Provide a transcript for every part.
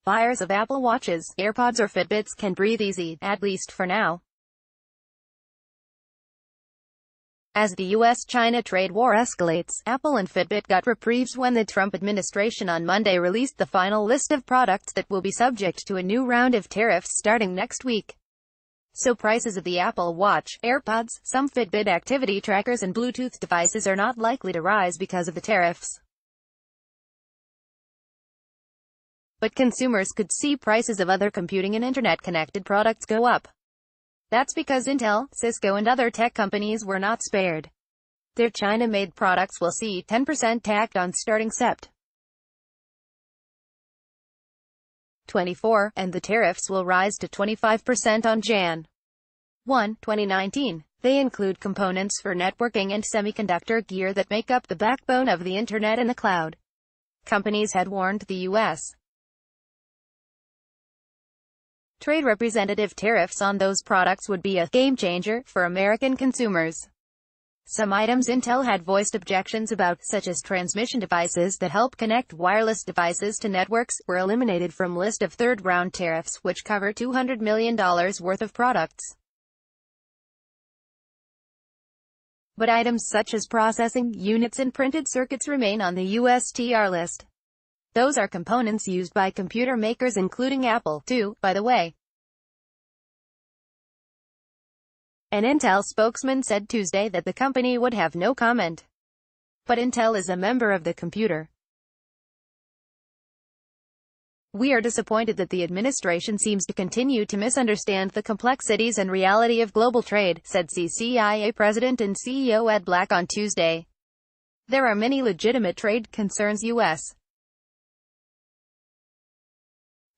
Buyers of Apple Watches, AirPods or Fitbits can breathe easy, at least for now. As the US-China trade war escalates, Apple and Fitbit got reprieves when the Trump administration on Monday released the final list of products that will be subject to a new round of tariffs starting next week. So prices of the Apple Watch, AirPods, some Fitbit activity trackers and Bluetooth devices are not likely to rise because of the tariffs. But consumers could see prices of other computing and internet-connected products go up. That's because Intel, Cisco and other tech companies were not spared. Their China-made products will see 10% tacked on starting Sept. 24, and the tariffs will rise to 25% on Jan. 1, 2019. They include components for networking and semiconductor gear that make up the backbone of the Internet and the cloud. Companies had warned the U.S. trade representative tariffs on those products would be a game-changer for American consumers. Some items Intel had voiced objections about, such as transmission devices that help connect wireless devices to networks, were eliminated from list of third-round tariffs, which cover $200 million worth of products. But items such as processing units and printed circuits remain on the USTR list. Those are components used by computer makers including Apple, too, by the way. An Intel spokesman said Tuesday that the company would have no comment. But Intel is a member of the computer. "We are disappointed that the administration seems to continue to misunderstand the complexities and reality of global trade," said CCIA President and CEO Ed Black on Tuesday. "There are many legitimate trade concerns U.S.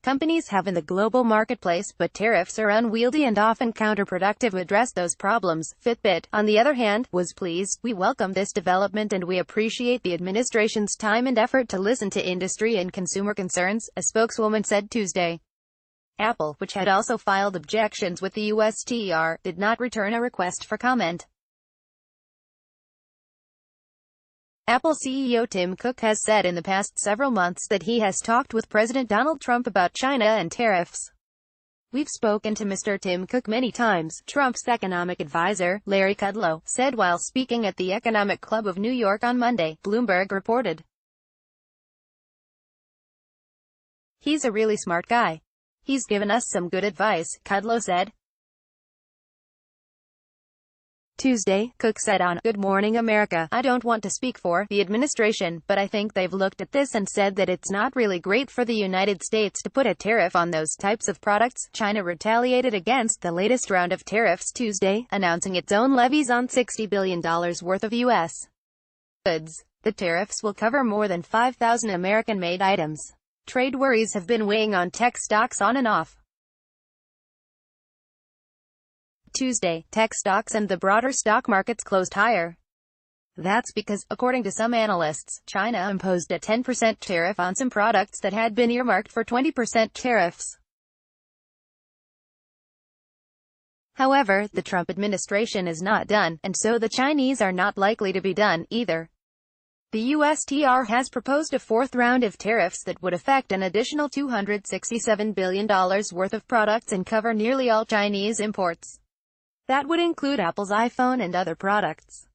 companies have in the global marketplace, but tariffs are unwieldy and often counterproductive to address those problems." Fitbit, on the other hand, was pleased. "We welcome this development and we appreciate the administration's time and effort to listen to industry and consumer concerns," a spokeswoman said Tuesday. Apple, which had also filed objections with the USTR, did not return a request for comment. Apple CEO Tim Cook has said in the past several months that he has talked with President Donald Trump about China and tariffs. "We've spoken to Mr. Tim Cook many times," Trump's economic advisor, Larry Kudlow, said while speaking at the Economic Club of New York on Monday, Bloomberg reported. "He's a really smart guy. He's given us some good advice," Kudlow said. Tuesday, Cook said on Good Morning America, "I don't want to speak for the administration, but I think they've looked at this and said that it's not really great for the United States to put a tariff on those types of products." China retaliated against the latest round of tariffs Tuesday, announcing its own levies on $60 billion worth of U.S. goods. The tariffs will cover more than 5,000 American-made items. Trade worries have been weighing on tech stocks on and off. Tuesday, tech stocks and the broader stock markets closed higher. That's because, according to some analysts, China imposed a 10% tariff on some products that had been earmarked for 20% tariffs. However, the Trump administration is not done, and so the Chinese are not likely to be done, either. The USTR has proposed a fourth round of tariffs that would affect an additional $267 billion worth of products and cover nearly all Chinese imports. That would include Apple's iPhone and other products.